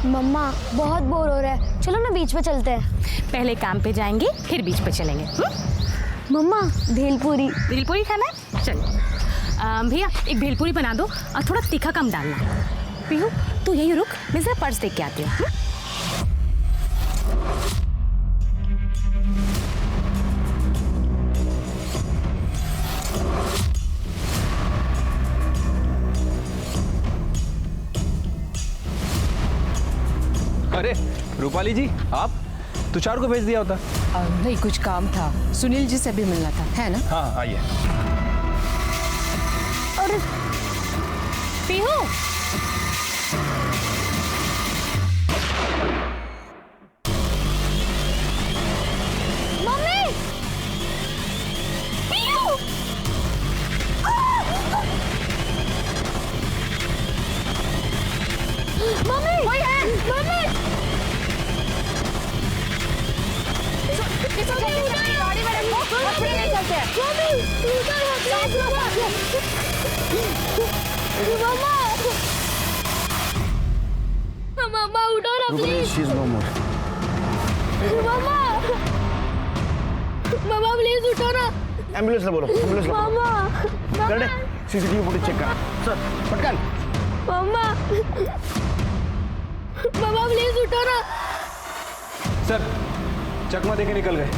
मम्मा बहुत बोर हो रहा है, चलो ना बीच पे चलते हैं। पहले काम पे जाएंगे फिर बीच पे चलेंगे। मम्मा भेलपूरी। भेलपूरी खाना है? चल भैया एक भेलपूरी बना दो और थोड़ा तीखा कम डालना। पीहू तू यही रुक, मैं जरा पर्स देख के आती हूँ। अरे रूपाली जी, आप तुषार को भेज दिया होता। नहीं, कुछ काम था, सुनील जी से भी मिलना था, है ना? हाँ आइए। अरे पीहू मम्मी, पीहू। मम्मी वही है। मम्मी गाड़ी में रखो, हॉस्पिटल ले चलते हैं। मम्मा उठो ना प्लीज। मम्मा प्लीज उठो ना। एम्बुलेंस बोलो, एम्बुलेंस मम्मा कर दे, सीसीटीवी फुटेज चेक कर सर, पटकन। मम्मा मम्मा प्लीज उठो ना। सर चकमा देके निकल गए।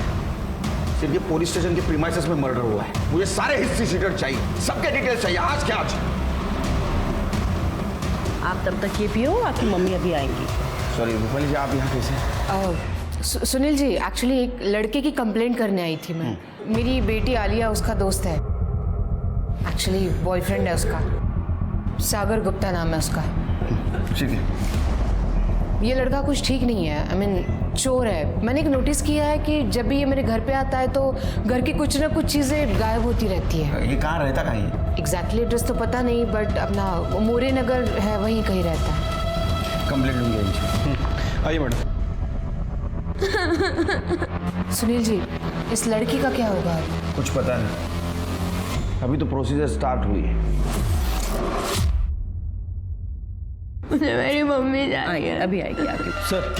सिर्फ ये पुलिस स्टेशन के प्रीमाइसेस में मर्डर हुआ है। मुझे सारे हिस्ट्री शीटर चाहिए, सबके डिटेल्स चाहिए, आज के आज। आप तब तक ये पियो, आपकी मम्मी अभी आएंगी। सॉरी रूपाली जी, आप यहाँ कैसे? सुनील जी, एक्चुअली एक लड़के की कंप्लेंट करने आई थी मैं। मेरी बेटी आलिया उसका दोस्त है, एक्चुअली बॉयफ्रेंड है उसका, सागर गुप्ता नाम है उसका। ठीक है। ये लड़का कुछ ठीक नहीं है, आई मीन चोर है। मैंने एक नोटिस किया है कि जब भी ये मेरे घर पे आता है तो घर की कुछ ना कुछ चीज़ें गायब होती रहती है। ये कहाँ रहता कहीं? एग्जैक्टली एड्रेस तो पता नहीं, बट अपना मोरे नगर है, वहीं कहीं रहता है। कंप्लेंट लूंगी इनसे। आइए मैडम। सुनील जी, इस लड़की का क्या होगा? कुछ पता नहीं, अभी तो प्रोसीजर स्टार्ट हुई है। मुझे मेरी मम्मी चाहिए। अभी आएगी आगे। सर,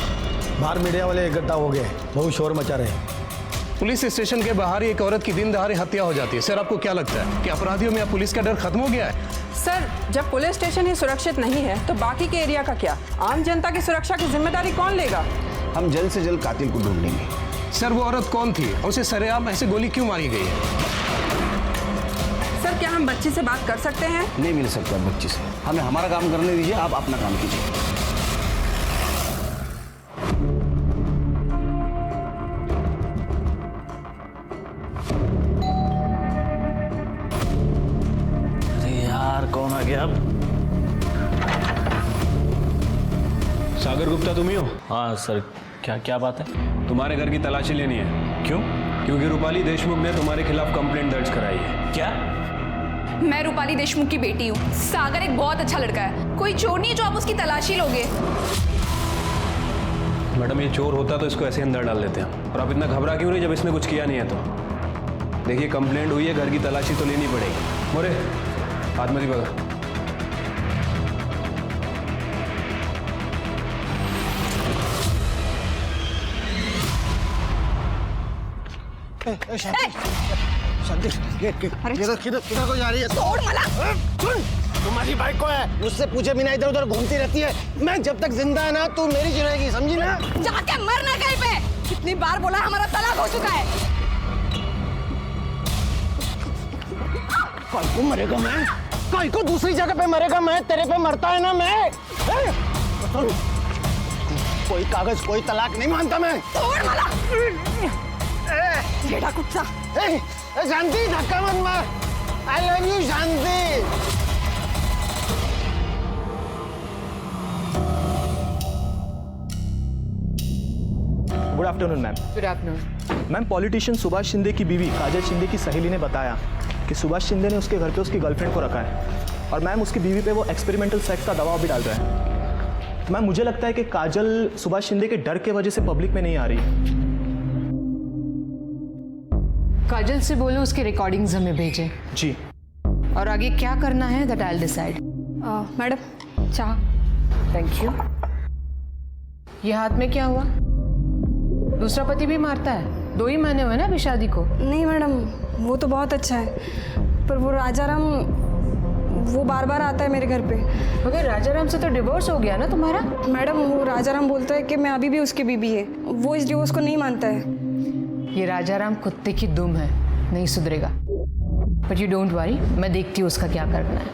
बाहर मीडिया वाले इकट्ठा हो गए, बहुत शोर मचा रहे हैं। पुलिस स्टेशन के बाहर एक औरत की दिन दहाड़े हत्या हो जाती है। सर आपको क्या लगता है कि अपराधियों में अब पुलिस का डर खत्म हो गया है? सर, जब पुलिस स्टेशन ही सुरक्षित नहीं है तो बाकी के एरिया का क्या? आम जनता की सुरक्षा की जिम्मेदारी कौन लेगा? हम जल्द से जल्द कातिल को ढूंढ लेंगे। सर वो औरत कौन थी? उसे सरेआम ऐसे गोली क्यों मारी गई है? सर, क्या हम बच्ची से बात कर सकते हैं? नहीं मिल सकता बच्ची से, हमें हमारा काम करने दीजिए, आप अपना काम कीजिए। कौन आ गया अब? सागर गुप्ता तुम ही हो? हाँ सर, क्या बात है? तुम्हारे घर की तलाशी लेनी है। क्यों? क्योंकि रूपाली देशमुख ने तुम्हारे खिलाफ कंप्लेंट दर्ज कराई है। क्या? मैं रूपाली देशमुख की बेटी हूँ। सागर एक बहुत अच्छा लड़का है, कोई चोर नहीं है जो आप उसकी तलाशी लोगे। मैडम ये चोर होता तो इसको ऐसे अंदर डाल देते हैं। और आप इतना घबरा क्यों रही जब इसने कुछ किया नहीं है तो? देखिए कंप्लेंट हुई है, घर की तलाशी तो लेनी पड़ेगी। मोरे हाथ मत ही बगा। शांति, किधर को जा रही है? तोड़ मला। सुन, तुम्हारी बाइक को है, मुझसे पूछे बिना इधर उधर घूमती रहती है। मैं जब तक जिंदा है ना, तू मेरी जिंदगी, समझी ना? जाके मरना कहीं पे। कितनी बार बोला हमारा तलाक हो चुका है। कल को मरेगा मैं, कल को दूसरी जगह पे मरेगा मैं, तेरे पे मरता है ना मैं। सुन, कोई कागज कोई तलाक नहीं मानता मैं। तोड़ मला। बेटा कुत्ता। शांति, धक्का मत मार। I love you Shanti. Good afternoon ma'am. Good afternoon. Ma'am, politician Subhash Shinde की बीवी काजल शिंदे की सहेली ने बताया कि सुभाष शिंदे ने उसके घर पे उसकी गर्लफ्रेंड को रखा है और मैम उसकी बीवी पे वो एक्सपेरिमेंटल सेक्स का दबाव भी डाल रहा है। तो मैम मुझे लगता है कि काजल सुभाष शिंदे के डर के वजह से पब्लिक में नहीं आ रही। काजल से बोलो उसके रिकॉर्डिंग्स हमें भेजें। जी। और आगे क्या करना है that I will decide. Madam चाह। Thank you. ये हाथ में क्या हुआ? दूसरा पति भी मारता है? 2 ही महीने हुए ना अभी शादी को। नहीं मैडम, वो तो बहुत अच्छा है, पर वो राजाराम वो बार बार आता है मेरे घर पे। मगर राजाराम से तो डिवोर्स हो गया ना तुम्हारा? मैडम वो राजाराम बोलता है कि मैं अभी भी उसकी बीबी है, वो इस डिवोर्स को नहीं मानता है। ये राजाराम कुत्ते की दुम है, नहीं सुधरेगा। बट यू डोंट वरी, मैं देखती हूँ उसका क्या करना है।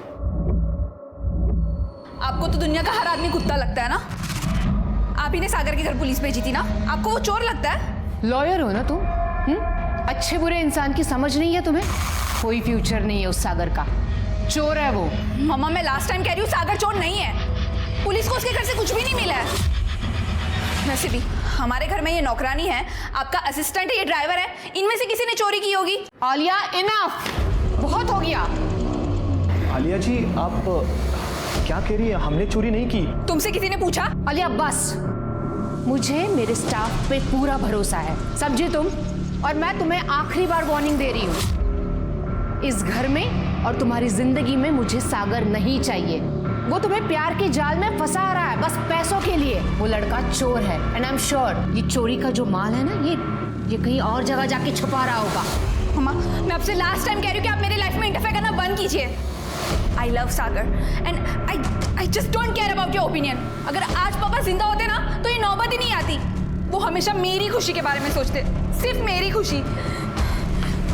आपको तो दुनिया का हर आदमी कुत्ता लगता है ना। आप ही ने सागर के घर पुलिस भेजी थी ना, आपको वो चोर लगता है? लॉयर हो ना तुम? अच्छे बुरे इंसान की समझ नहीं है तुम्हें? कोई फ्यूचर नहीं है उस सागर का, चोर है वो। मम्मा मैं लास्ट टाइम कह रही हूँ सागर चोर नहीं है। पुलिस को उसके घर से कुछ भी नहीं मिला है। वैसे भी हमारे घर में ये नौकरानी है, आपका असिस्टेंट है, ये ड्राइवर है, इनमें से किसी ने चोरी की होगी। आलिया इनफ, बहुत हो गया। आलिया जी आप क्या कह रही है? हमने चोरी नहीं की। तुमसे किसी ने पूछा? आलिया बस, मुझे मेरे स्टाफ पे पूरा भरोसा है, समझी तुम? और मैं तुम्हें आखिरी बार वार्निंग दे रही हूँ, इस घर में और तुम्हारी जिंदगी में मुझे सागर नहीं चाहिए। वो तुम्हें प्यार के जाल में फंसा रहा है बस पैसों के लिए। वो लड़का चोर है एंड आई एम श्योर ये चोरी का जो माल है ना, ये कहीं और जगह जाके छुपा रहा होगा। मम्मा मैं आपसे लास्ट टाइम कह रही हूँ कि आप मेरे लाइफ में इंटरफेयर करना बंद कीजिए। I love Sagar and I just don't care about your opinion. अगर आज पापा जिंदा होते ना तो ये नौबत ही नहीं आती। वो हमेशा मेरी खुशी के बारे में सोचते, सिर्फ मेरी खुशी।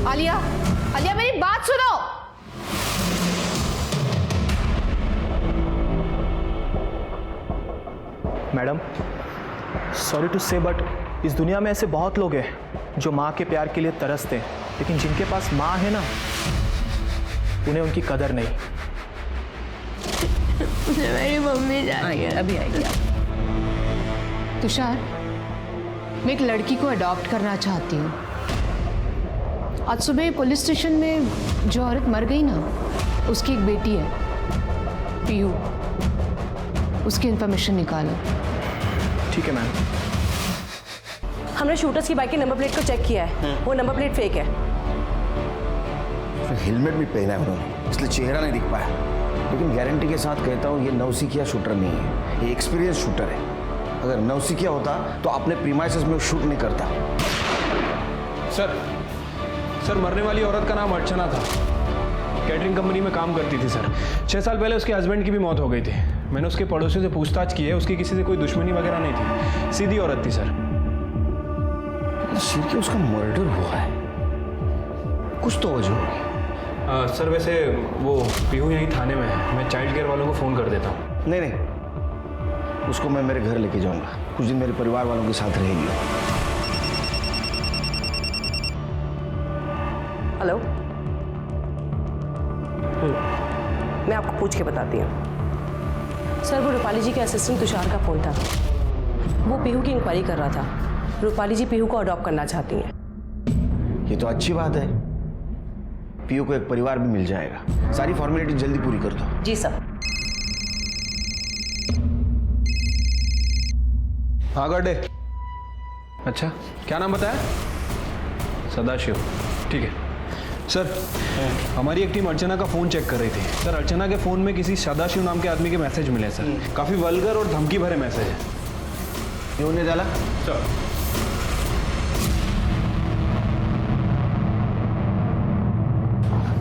आलिया, आलिया मेरी बात सुनो। मैडम सॉरी टू से बट इस दुनिया में ऐसे बहुत लोग हैं जो माँ के प्यार के लिए तरसते हैं, लेकिन जिनके पास माँ है ना, उन्हें उनकी कदर नहीं। मेरी मम्मी जा रही है, अभी आएगी। तुषार, मैं एक लड़की को अडॉप्ट करना चाहती हूँ। आज सुबह पुलिस स्टेशन में जो औरत मर गई ना, उसकी एक बेटी है, पीयू। उसकी इन्फॉर्मेशन निकालो। ठीक है मैम। हमने शूटर्स की बाइक के नंबर प्लेट को चेक किया है, वो नंबर प्लेट फेक है। हेलमेट भी पहना है उन्होंने, इसलिए चेहरा नहीं दिख पाया। लेकिन गारंटी के साथ कहता हूँ ये नौसिखिया शूटर नहीं है, ये एक्सपीरियंस शूटर है। अगर नौसिखिया होता तो अपने प्रीमाइसेस में शूट नहीं करता। सर मरने वाली औरत का नाम अर्चना था, कैटरिंग कंपनी में काम करती थी सर। 6 साल पहले उसके हस्बैंड की भी मौत हो गई थी। मैंने उसके पड़ोसियों से पूछताछ की है, उसकी किसी से कोई दुश्मनी वगैरह नहीं थी, सीधी औरत थी सर। सिर के उसका मर्डर हुआ है, कुछ तो वजह होगी। सर वैसे वो पीहू यहीं थाने में है, मैं चाइल्ड केयर वालों को फ़ोन कर देता हूँ। नहीं, उसको मैं मेरे घर लेके जाऊंगा, कुछ दिन मेरे परिवार वालों के साथ रहेगी। हेलो, मैं आपको पूछ के बताती हूँ। सर वो रूपाली जी के असिस्टेंट तुषार का फोन था, वो पीहू की इंक्वायरी कर रहा था। रूपाली जी पीहू को अडॉप्ट करना चाहती हैं। ये तो अच्छी बात है, पीयू को एक परिवार भी मिल जाएगा। सारी फॉर्मेलिटी जल्दी पूरी कर दो। जी सर। हाँ गड्ढे। अच्छा क्या नाम बताया? सदाशिव। ठीक है सर, हमारी एक टीम अर्चना का फ़ोन चेक कर रही थी सर। अर्चना के फ़ोन में किसी सदाशिव नाम के आदमी के मैसेज मिले सर, काफ़ी वल्गर और धमकी भरे मैसेज है। ये उन्हें डाला सर।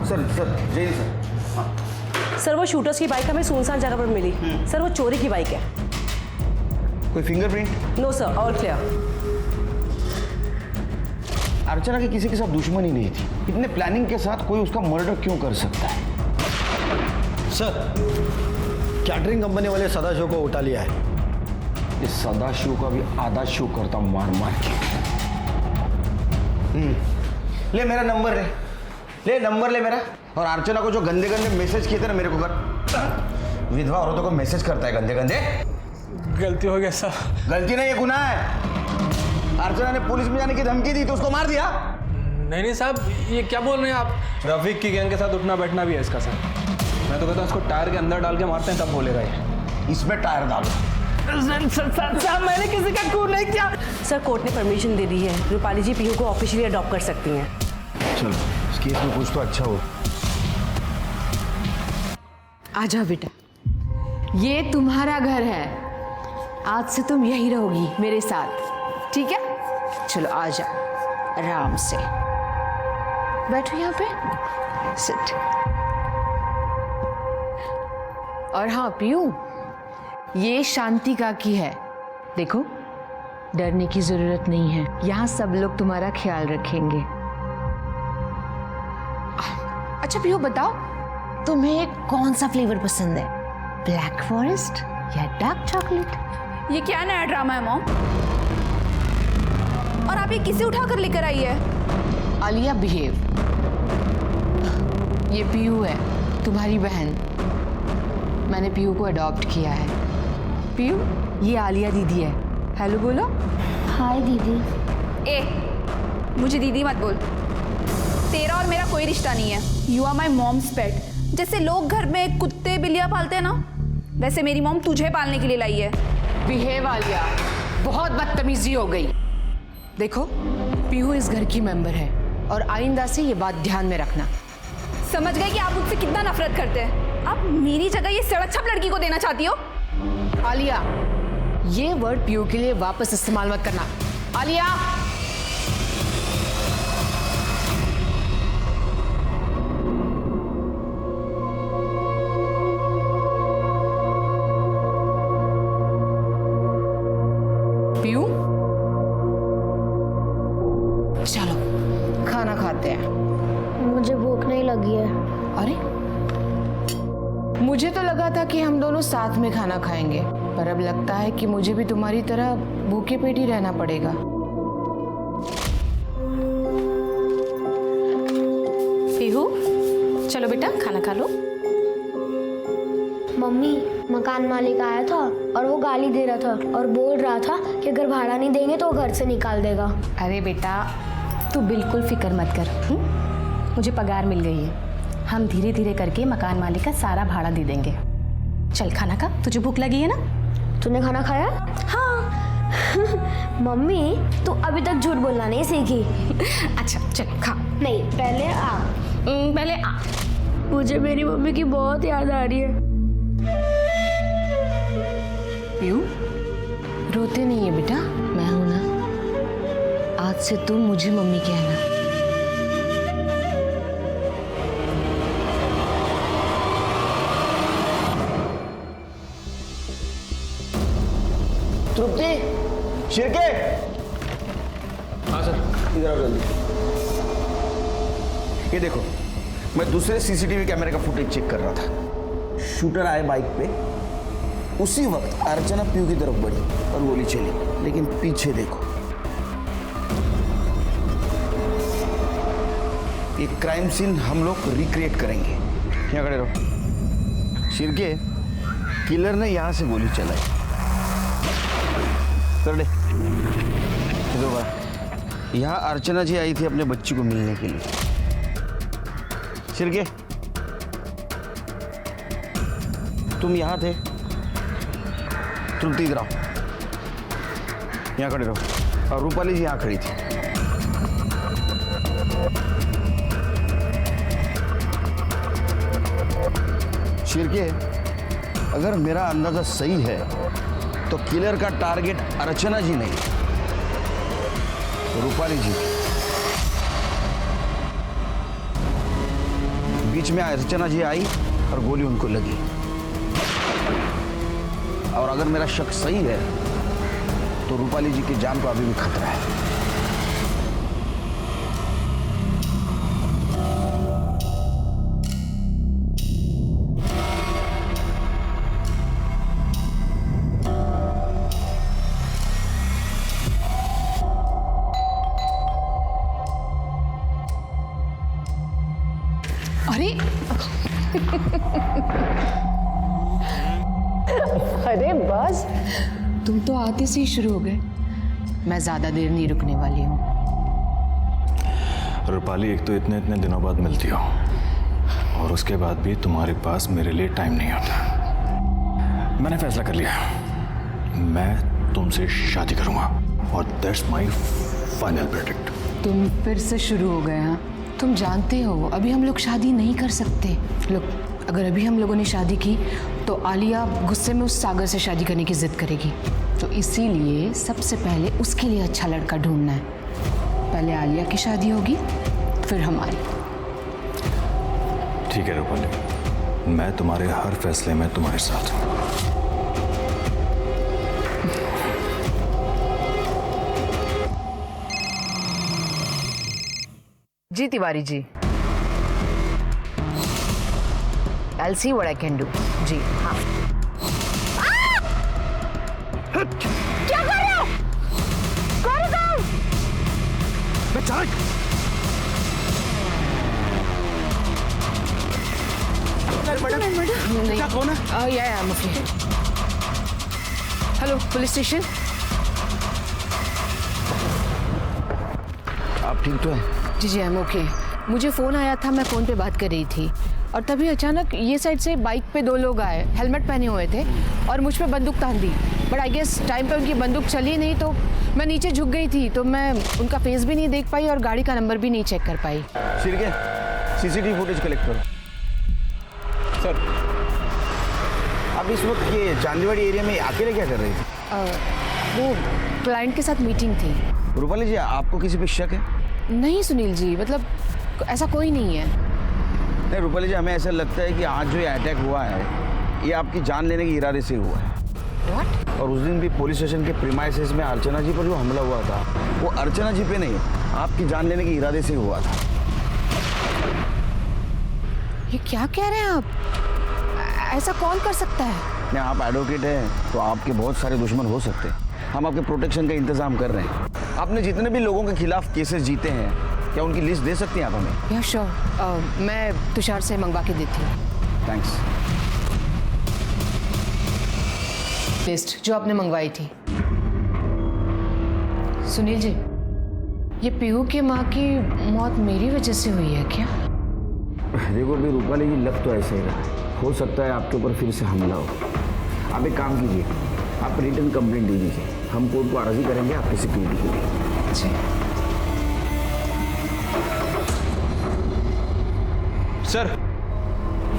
सर जय सर। सर वो शूटर्स की बाइक हमें सुनसान जगह पर मिली। सर वो चोरी की बाइक है। कोई fingerprint? No sir, all clear. Archana की किसी के साथ दुश्मनी नहीं थी, इतने प्लानिंग के साथ कोई उसका मर्डर क्यों कर सकता है? सर कैटरिंग कंपनी वाले सदाशिव को उठा लिया है। इस सदाशिव का भी आधा शो करता हूं मार मार के। ले मेरा नंबर ले नंबर ले मेरा। और अर्चना को जो गंदे गंदे मैसेज किए थे ना मेरे को कर, विधवा औरतों को मैसेज करता है गंदे गंदे। गलती हो गया सर। गलती नहीं, ये गुनाह है। अर्चना ने पुलिस में जाने की धमकी दी तो उसको मार दिया। नहीं साहब, ये क्या बोल रहे हैं आप? रफीक की गैंग के साथ उठना बैठना भी है इसका सर। मैं तो कहता हूँ इसको टायर के अंदर डाल के मारते हैं, तब बोलेगा ये। इसमें टायर डालो। सर मैंने किसी का खून नहीं किया। सर कोर्ट ने परमिशन दे दी है, रूपाली जी पीहू को ऑफिशियली अडॉप्ट कर सकती हैं। चलो इस केस में कुछ तो अच्छा हो। आजा बेटा, ये तुम्हारा घर है। आज से तुम यही रहोगी मेरे साथ, ठीक है? चलो आ जाओ आराम से, बैठो यहाँ पे, सिट। और हाँ पीयू, ये शांतिका की है। देखो, डरने की जरूरत नहीं है, यहाँ सब लोग तुम्हारा ख्याल रखेंगे। अच्छा पीयू बताओ, तुम्हें कौन सा फ्लेवर पसंद है, ब्लैक फॉरेस्ट या डार्क चॉकलेट? ये क्या नया ड्रामा है मॉम? और आप ये किसे उठा कर लेकर आई है? आलिया बिहेव। ये पीयू है, तुम्हारी बहन। मैंने पीयू को अडॉप्ट किया है। पीयू, ये आलिया दीदी है। हेलो बोलो। हाय दीदी। ए, मुझे दीदी मत बोल। तेरा और मेरा कोई रिश्ता नहीं है। यू आर माई मॉम्स पेट। जैसे लोग घर में कुत्ते बिल्लियाँ पालते हैं ना, वैसे मेरी मॉम तुझे पालने के लिए लाई है। बिहेव आलिया, बहुत बदतमीजी हो गई। देखो, पीयू इस घर की मेंबर है और आइंदा से ये बात ध्यान में रखना। समझ गए कि आप मुझसे कितना नफरत करते हैं। आप मेरी जगह ये सड़क छप लड़की को देना चाहती हो? आलिया, ये वर्ड पीयू के लिए वापस इस्तेमाल मत करना। आलिया, पीयू, चलो खाना खाते हैं। मुझे भूख नहीं लगी है। अरे, मुझे तो लगा था कि हम दोनों साथ में खाना खाएंगे, पर अब लगता है कि मुझे भी तुम्हारी तरह भूखे पेट ही रहना पड़ेगा। पीहू, चलो बेटा खाना खा लो। मम्मी, मकान मालिक आया था और वो गाली दे रहा था और बोल रहा था कि अगर भाड़ा नहीं देंगे तो वो घर से निकाल देगा। अरे बेटा, तू बिल्कुल फिक्र मत कर। मुझे पगार मिल गई है, हम धीरे धीरे करके मकान मालिक का सारा भाड़ा दे देंगे। चल खाना खा, तुझे भूख लगी है ना? तूने खाना खाया? हाँ। मम्मी, तू अभी तक झूठ बोलना नहीं सीखी। अच्छा चल खा। नहीं, पहले आ। पहले आ। मुझे मेरी मम्मी की बहुत याद आ रही है। पीयू, रोते नहीं है बेटा, मैं हूं ना। आज से तुम मुझे मम्मी कहना। तृप्ति, शिरके। हाँ सर। इधर आओ जल्दी। ये देखो, मैं दूसरे सीसीटीवी कैमरे का फुटेज चेक कर रहा था। शूटर आए बाइक पे, उसी वक्त अर्चना पीयू की तरफ बढ़ी और गोली चली, लेकिन पीछे देखो। ये क्राइम सीन हम लोग रिक्रिएट करेंगे। यहाँ खड़े रहो। शिरके, किलर ने यहाँ से गोली चलाई। कर दे। यहाँ अर्चना जी आई थी अपने बच्ची को मिलने के लिए। शिरके, तुम यहाँ थे? तृप्ति इधर आओ, यहाँ खड़े रहो। और रूपाली जी यहाँ खड़ी थी। शिरके, अगर मेरा अंदाजा सही है तो किलर का टारगेट अर्चना जी नहीं, रूपाली जी। बीच में अर्चना जी आई और गोली उनको लगी। और अगर मेरा शक सही है तो रूपाली जी की जान को अभी भी खतरा है। अरे अरे बस, तुम तो आते से ही शुरू हो गए। मैं ज्यादा देर नहीं रुकने वाली हूँ। रूपाली, एक तो इतने इतने दिनों बाद मिलती हो और उसके बाद भी तुम्हारे पास मेरे लिए टाइम नहीं होता। मैंने फैसला कर लिया, मैं तुमसे शादी करूंगा और दैट्स माय फाइनल वर्डिक्ट। तुम फिर से शुरू हो गए। हाँ, तुम जानते हो अभी हम लोग शादी नहीं कर सकते। लोग, अगर अभी हम लोगों ने शादी की तो आलिया गुस्से में उस सागर से शादी करने की जिद करेगी। तो इसीलिए सबसे पहले उसके लिए अच्छा लड़का ढूंढना है। पहले आलिया की शादी होगी, फिर हमारी। ठीक है रूपाली, मैं तुम्हारे हर फैसले में तुम्हारे साथ हूँ। जी Tiwari ji, I'll see what I can do। जी हाँ। क्या कर रहे हो? कौन है? क्या कौन है? या हेलो पुलिस स्टेशन। आप ठीक तो हैं? जी जी आई एम ओके। मुझे फ़ोन आया था, मैं फ़ोन पे बात कर रही थी और तभी अचानक ये साइड से बाइक पे 2 लोग आए, हेलमेट पहने हुए थे और मुझ पे बंदूक तान दी। बट आई गेस टाइम पे उनकी बंदूक चली नहीं, तो मैं नीचे झुक गई थी, तो मैं उनका फेस भी नहीं देख पाई और गाड़ी का नंबर भी नहीं चेक कर पाई। शिर्के, सीसीटीवी फुटेज कलेक्ट करो। सर आप इस वक्त ये चांदीवाड़ी एरिया में अकेले क्या कर रही थी? वो क्लाइंट के साथ मीटिंग थी। रूपाली जी, आपको किसी पे शक है? नहीं सुनील जी, मतलब ऐसा कोई नहीं है। नहीं रूपाली जी, हमें ऐसा लगता है कि आज जो ये अटैक हुआ है ये आपकी जान लेने के इरादे से हुआ है। What? और उस दिन भी पुलिस स्टेशन के प्रीमाइसेस में अर्चना जी पर जो हमला हुआ था वो अर्चना जी पे नहीं, आपकी जान लेने के इरादे से हुआ था। ये क्या कह रहे हैं आप? ऐसा कौन कर सकता है? नहीं, आप एडवोकेट हैं तो आपके बहुत सारे दुश्मन हो सकते हैं। हम आपके प्रोटेक्शन का इंतजाम कर रहे हैं। आपने जितने भी लोगों के खिलाफ केसेस जीते हैं, क्या उनकी लिस्ट दे सकती हैं आप हमें? या श्योर, मैं तुषार से मंगवा के देती हूँ थैंक्स। लिस्ट जो आपने मंगवाई थी। सुनील जी, ये पीहू की माँ की मौत मेरी वजह से हुई है क्या? देखो भी रूपाली जी, लग तो ऐसे ही रहा है। हो सकता है आपके ऊपर फिर से हमला हो। आप एक काम कीजिए, आप रिटर्न कंप्लेंट दे दीजिए, हम कोर्ट को अर्जी करेंगे आपकी सिक्योरिटी के लिए। जी सर,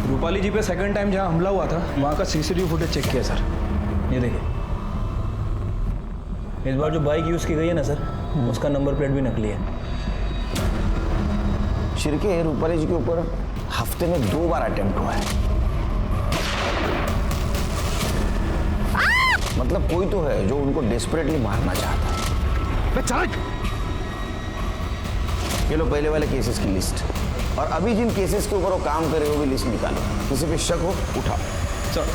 रूपाली जी पे सेकंड टाइम जहाँ हमला हुआ था वहाँ का सीसीटीवी फुटेज चेक किया सर। ये देखिए, इस बार जो बाइक यूज़ की गई है ना सर, उसका नंबर प्लेट भी नकली है। शिर्के, रूपाली जी के ऊपर हफ्ते में 2 बार अटेम्प्ट हुआ है। मतलब कोई तो है जो उनको डेस्परेटली मारना चाहता है। ये लो पहले वाले केसेस की लिस्ट, और अभी जिन केसेस के ऊपर वो काम करे वो भी लिस्ट निकालो। किसी पे शक हो उठाओ। सर,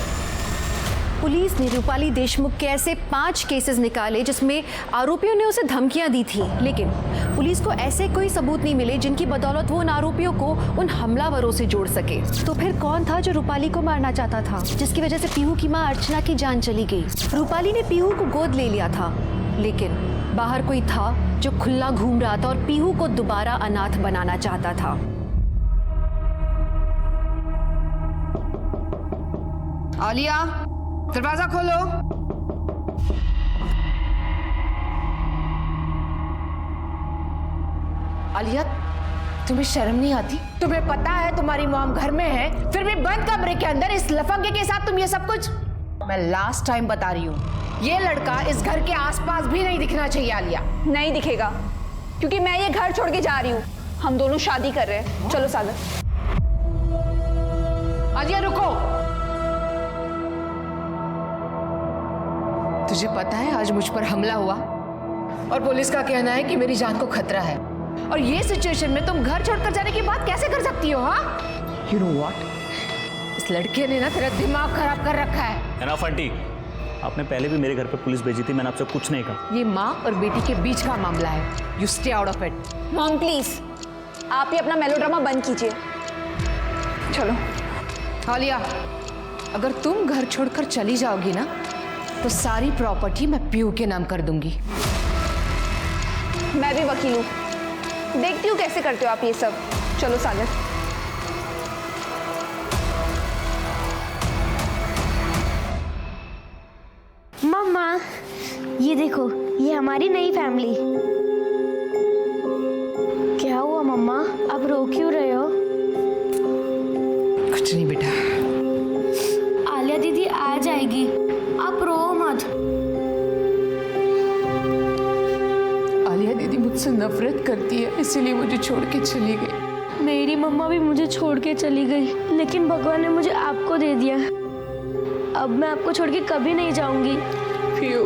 पुलिस ने रूपाली देशमुख के ऐसे 5 केसेस निकाले जिसमें आरोपियों ने उसे धमकियां दी थी, लेकिन पुलिस को ऐसे कोई सबूत नहीं मिले जिनकी बदौलत वो उन आरोपियों को उन हमलावरों से जोड़ सके। तो फिर कौन था जो रूपाली को मारना चाहता था, जिसकी वजह से पीहू की मां अर्चना की जान चली गई? रूपाली ने पीहू को गोद ले लिया था, लेकिन बाहर कोई था जो खुला घूम रहा था और पीहू को दोबारा अनाथ बनाना चाहता था। आलिया, दरवाजा खोलो। आलिया, तुम्हें शर्म नहीं आती? तुम्हें पता है तुम्हारी मॉम घर में है, फिर भी बंद कमरे के अंदर इस लफंगे के साथ तुम ये सब कुछ? मैं लास्ट टाइम बता रही हूँ, ये लड़का इस घर के आसपास भी नहीं दिखना चाहिए। आलिया, नहीं दिखेगा, क्योंकि मैं ये घर छोड़ के जा रही हूँ। हम दोनों शादी कर रहे हैं। चलो सागर। आलिया रुको। तुझे पता है आज मुझ पर हमला हुआ और पुलिस का कहना है कि मेरी जान को खतरा है, और ये सिचुएशन में तुम घर छोड़कर जाने की बात कैसे कर सकती हो? हाँ, यू नो व्हाट, इस लड़के ने ना तेरा दिमाग खराब कर रखा है। एनफ आंटी, आपने पहले भी मेरे घर पे पुलिस भेजी थी, मैंने आपसे कुछ नहीं कहा। ये माँ और बेटी के बीच का मामला है, you stay out of it. Mom please, आप ही अपना मेलोड्रामा बंद कीजिए। चलो। आलिया, अगर तुम घर छोड़कर चली जाओगी ना तो सारी प्रॉपर्टी मैं पीहू के नाम कर दूंगी। मैं भी वकील हूँ, देखती हूँ कैसे करते हो आप ये सब। चलो सागर। मम्मा, ये देखो, ये हमारी नई फैमिली। क्या हुआ मम्मा, अब रो क्यों रहे हो? कुछ नहीं बेटा। आलिया दीदी आ जाएगी, आप रो मत। मुझसे नफरत करती है, इसीलिए मुझे छोड़ के चली गई। मेरी मम्मा भी मुझे छोड़ के चली गई, लेकिन भगवान ने मुझे आपको दे दिया। अब मैं आपको छोड़ के कभी नहीं जाऊंगी। पीहू,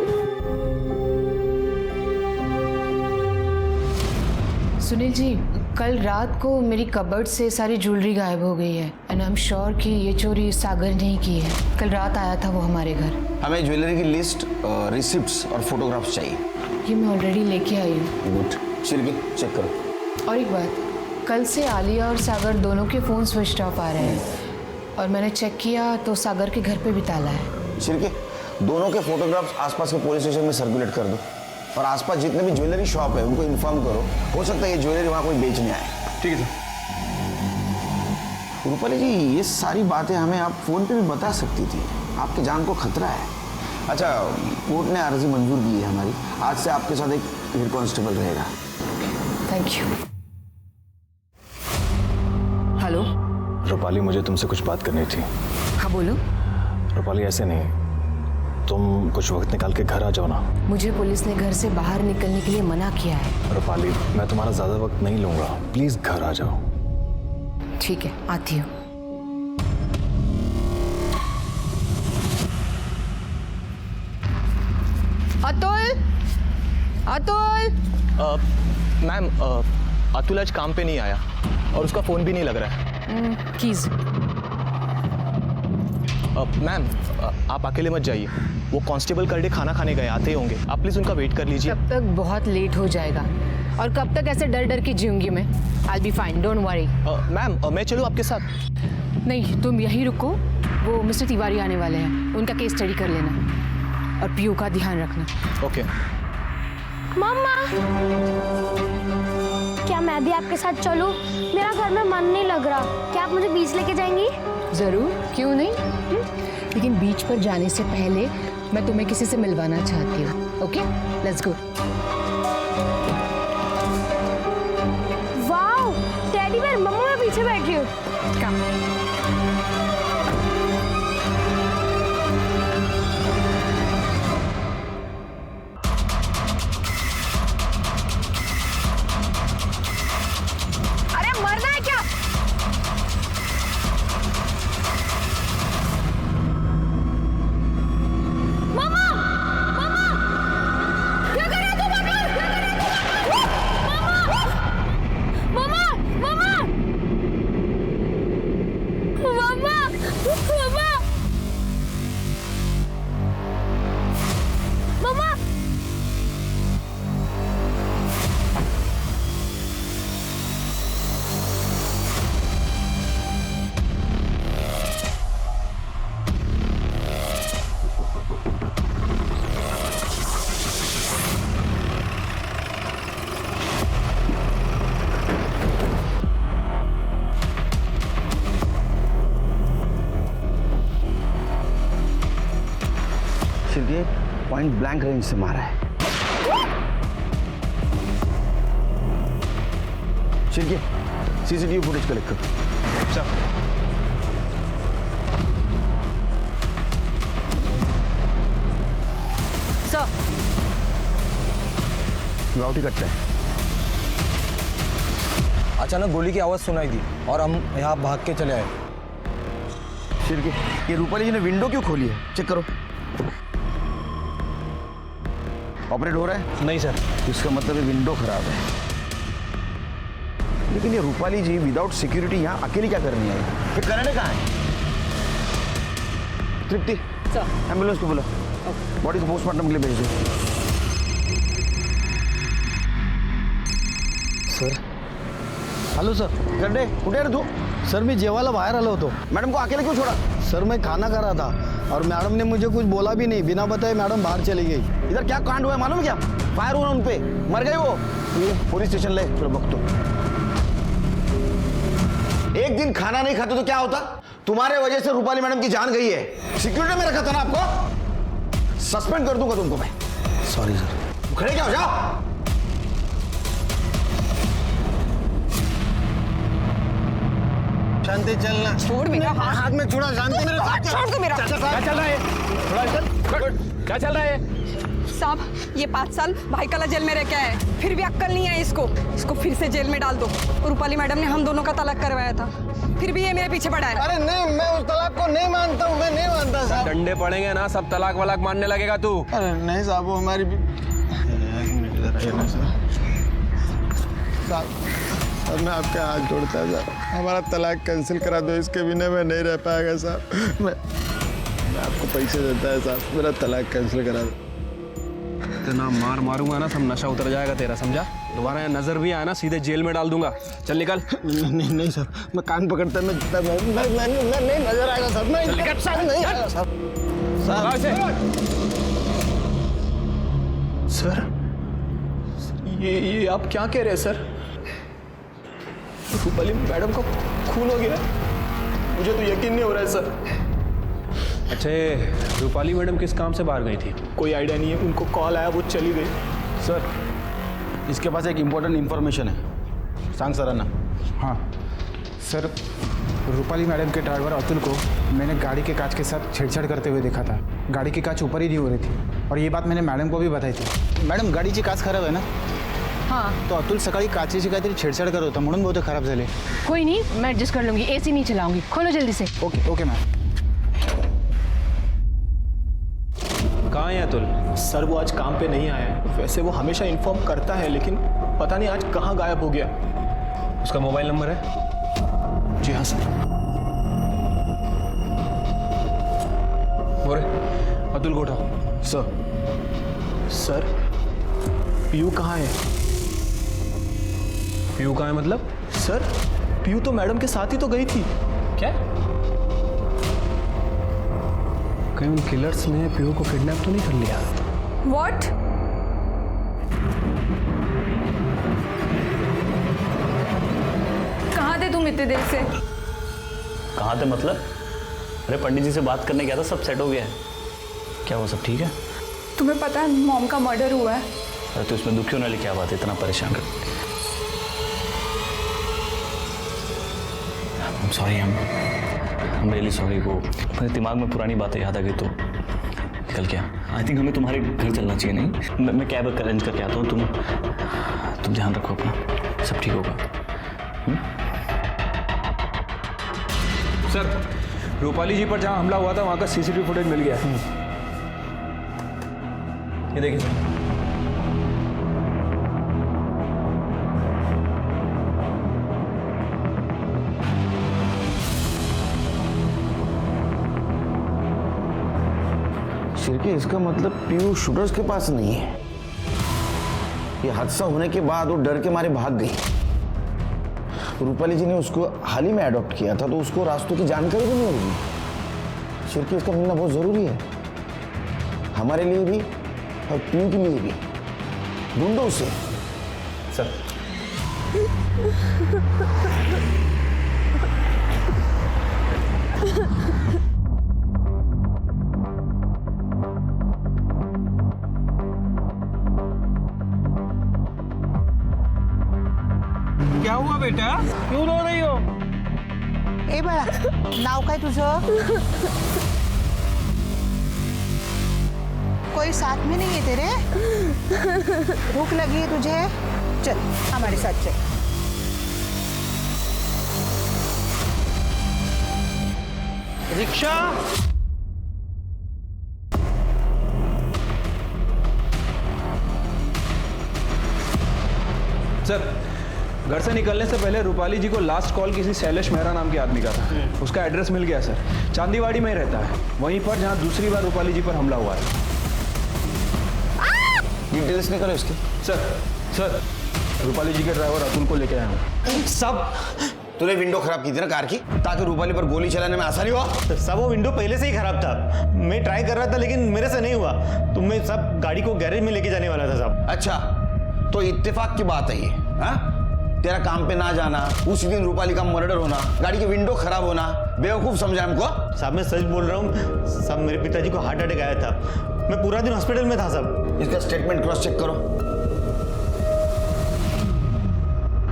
सुनील जी, कल रात को मेरी कबर्ड से सारी ज्वेलरी गायब हो गई है एंड आई एम श्योर कि ये चोरी सागर ने ही की है। कल रात आया था वो हमारे घर। हमें ज्वेलरी की लिस्ट, रिसिप्ट्स और फोटोग्राफ्स चाहिए। ये मैं ऑलरेडी लेके आई हूँ। गुड, शिल्पी चेक करो। और एक बात, कल से आलिया और सागर दोनों के फ़ोन स्विच ऑफ आ रहे हैं और मैंने चेक किया तो सागर के घर पे भी ताला है। शिल्पी, दोनों के फोटोग्राफ्स आसपास के पुलिस स्टेशन में सर्कुलेट कर दो और आसपास जितने भी ज्वेलरी शॉप है उनको इन्फॉर्म करो। हो सकता है ये ज्वेलरी वहाँ कोई बेचने आए। ठीक है सर। रूपाली जी, ये सारी बातें हमें आप फ़ोन पे भी बता सकती थी। आपके जान को खतरा है। अच्छा, कोर्ट ने अर्जी मंजूर की है हमारी। आज से आपके साथ एक हेड कांस्टेबल रहेगा। Thank you. हेलो रूपाली, मुझे तुमसे कुछ बात करनी थी। हाँ बोलो। रूपाली, ऐसे नहीं, तुम कुछ वक्त निकाल के घर आ जाओ ना। मुझे पुलिस ने घर से बाहर निकलने के लिए मना किया है। रूपाली, मैं तुम्हारा ज़्यादा वक्त नहीं लूँगा, प्लीज़ घर आ जाओ। ठीक है, आती हूँ। अतुल, अतुल। मैम, अतुल आज काम पे नहीं आया और उसका फ़ोन भी नहीं लग रहा है। कीज। मैम, आप अकेले मत जाइए, वो कांस्टेबल करडे खाना खाने गए, आते ही होंगे। आप प्लीज़ उनका वेट कर लीजिए। तब तक बहुत लेट हो जाएगा और कब तक ऐसे डर डर के जीऊंगी मैं। I be fine, don't worry. Ma'am, मैं चलूँ आपके साथ? नहीं, तुम यहीं रुको, वो मिस्टर तिवारी आने वाले हैं, उनका केस स्टडी कर लेना और पीयू का ध्यान रखना। ओके। मम्मा, क्या मैं भी आपके साथ चलूं? मेरा घर में मन नहीं लग रहा। क्या आप मुझे बीच लेके जाएंगी? जरूर, क्यों नहीं। लेकिन बीच पर जाने से पहले मैं तुम्हें किसी से मिलवाना चाहती हूँ। Okay, let's go. Wow, teddy bear. मम्मा, मैं पीछे बैठी हूँ। कम। पॉइंट ब्लैंक रेंज से मारा है। शिल्पी, सीसीटीवी फुटेज कलेक्ट करो। सर। गाउटी कटता है। अचानक गोली की आवाज सुनाई दी और हम यहाँ भाग के चले आए। शिल्पी, ये रूपाली जी ने विंडो क्यों खोली है? चेक करो। ऑपरेट हो रहा है? नहीं सर। इसका मतलब ये विंडो खराब है। लेकिन ये रूपाली जी विदाउट सिक्योरिटी यहाँ अकेली क्या करनी है? ये कनाडा कहाँ है? तृप्ति, एम्बुलेंस को बोलो, बॉडी को पोस्टमार्टम के लिए भेज दो। Sir, hello sir. गड्डे, कुठे रे तू? सर, मी जेवायला बाहर आलो होतो. मैडम को अकेले क्यों छोड़ा? सर, मैं खाना खा रहा था और मैडम ने मुझे कुछ बोला भी नहीं, बिना बताए मैडम बाहर चली गई. इधर क्या कांड हुआ है मालूम क्या? फायर हुआ उन पे, मर गए वो. पुलिस स्टेशन ले तो एक दिन खाना नहीं खाते तो क्या होता? तुम्हारे वजह से रूपाली मैडम की जान गई है. सिक्योरिटी में रखा था ना आपको. सस्पेंड कर दूंगा तुमको मैं. Sorry sir. खड़े क्या हो जाओ. शांति चलना. छोड़ मेरा हाथ में छोड़ा. शांति मेरे हाथ छोड़ दो मेरा. क्या चल रहा है? थोड़ा क्या चल रहा है? साहब ये 5 साल भाईकला जेल में रह के आए, फिर भी अक्ल नहीं है इसको फिर से जेल में डाल दो। रूपाली मैडम ने हम दोनों का तलाक करवाया था, फिर भी ये मेरे पीछे पड़ा है। अरे नहीं, मैं उस तलाक को नहीं मानता हूँ, मैं नहीं मानता साहब। डंडे पड़ेंगे ना, सब तलाक वलाक मानने लगेगा तू। अरे नहीं साहब, वो हमारी साहब मैं आपके हाथ जोड़ता है साहब, हमारा तलाक कैंसिल करा दो, इसके बिना मैं नहीं रह पाएगा साहब। मैं आपको पैसे देता है साहब, मेरा तलाक कैंसिल करा दो। इतना मार मारूंगा ना, सब नशा उतर जाएगा तेरा, समझा? दोबारा यहाँ नजर भी आया ना, सीधे जेल में डाल दूंगा। चल निकल। नहीं नहीं साहब, मैं कान पकड़ता, मैं नहीं नजर आएगा साहब, मैं नहीं आएगा साहब। सर ये आप क्या कह रहे हैं सर? रूपाली मैडम का खून हो गया, मुझे तो यकीन नहीं हो रहा है सर। अच्छा, ये रूपाली मैडम किस काम से बाहर गई थी? कोई आइडिया नहीं है, उनको कॉल आया, वो चली गई। सर इसके पास एक इम्पोर्टेंट इन्फॉर्मेशन है, सांग सरांना। हाँ सर, रूपाली मैडम के ड्राइवर अतुल को मैंने गाड़ी के कांच के साथ छेड़छाड़ करते हुए देखा था। गाड़ी की कांच ऊपर ही नहीं हो रही थी, और ये बात मैंने मॅडम को भी बताई थी। मॅडम गाडीची काच खराब आहे ना? हाँ तो अतुल सकाळी काचेची काहीतरी छेडछाड करत होता, म्हणून बहुतेक खराब झाले। कोई नहीं, मैं एडजस्ट कर लूंगी, एसी नहीं चलाऊंगी। खोलो जल्दी से। Okay okay ma'am. कहाँ है अतुल? सर वो आज काम पे नहीं आया है, वैसे वो हमेशा इन्फॉर्म करता है, लेकिन पता नहीं आज कहाँ गायब हो गया। उसका मोबाइल नंबर है? जी हाँ सर। बोरे अतुल को उठाओ। सर पीयू कहाँ है? पीयू कहाँ है मतलब? सर पीयू तो मैडम के साथ ही तो गई थी। क्या? कहीं उन किलर्स ने पीयू को किडनैप तो नहीं कर लिया? What? कहाँ थे तुम इतने देर से? कहाँ थे मतलब? अरे पंडित जी से बात करने गया था, सब सेट हो गया है। क्या हुआ, सब ठीक है? तुम्हें पता है मॉम का मर्डर हुआ है? अरे तो इसमें दुखी होने वाली क्या बात है, इतना परेशान कर? सॉरी, हम रियली सॉरी। वो मेरे दिमाग में पुरानी बातें याद आ गई तो निकल गया। आई थिंक हमें तुम्हारे घर चलना चाहिए। नहीं, मैं कैब अरेंज करके आता हूँ, तुम ध्यान रखो अपना, सब ठीक होगा। सर रूपाली जी पर जहाँ हमला हुआ था वहाँ का सीसीटीवी फुटेज मिल गया है। ये देखिए सर। शिरके, इसका मतलब पीयू शूटर्स के पास नहीं है। ये हादसा होने के बाद वो डर के मारे भाग गई। रूपाली जी ने उसको हाल ही में अडॉप्ट किया था, तो उसको रास्तों की जानकारी भी नहीं होगी। शिरके, इसका मिलना बहुत जरूरी है, हमारे लिए भी और पीयू के लिए भी। ढूंढो उसे। सर क्या हुआ बेटा, क्यों रो रही हो? ए बाळा, नाव काय तुझं? कोई साथ में नहीं है तेरे? भूख लगी है तुझे? चल हमारे साथ चल। रिक्शा। सर घर से निकलने से पहले रूपाली जी को लास्ट कॉल किसी शैलेश मेहरा नाम के आदमी का था। उसका एड्रेस मिल गया सर, चांदीवाड़ी में ही रहता है, वहीं पर जहां दूसरी बार रूपाली जी पर हमला हुआ है। डिटेल्स निकालो इसके। सर रूपाली जी के ड्राइवर अतुल को लेके आया हूँ। सब तूने विंडो खराब की थी ना कार की, ताकि रूपाली पर गोली चलाने में आसानी हो। सब वो विंडो पहले से ही खराब था, मैं ट्राई कर रहा था लेकिन मेरे से नहीं हुआ, तो मैं सब गाड़ी को गैरेज में लेके जाने वाला था साहब। अच्छा, तो इत्तेफाक की बात है ये? हाँ, तेरा काम पे ना जाना, उसी दिन रूपाली का मर्डर होना, गाड़ी की विंडो खराब होना, बेवकूफ समझा हमको? साहब मैं सच बोल रहा हूँ साहब, मेरे पिताजी को हार्ट अटैक आया था, मैं पूरा दिन हॉस्पिटल में था साहब। इसका स्टेटमेंट क्रॉस चेक करो।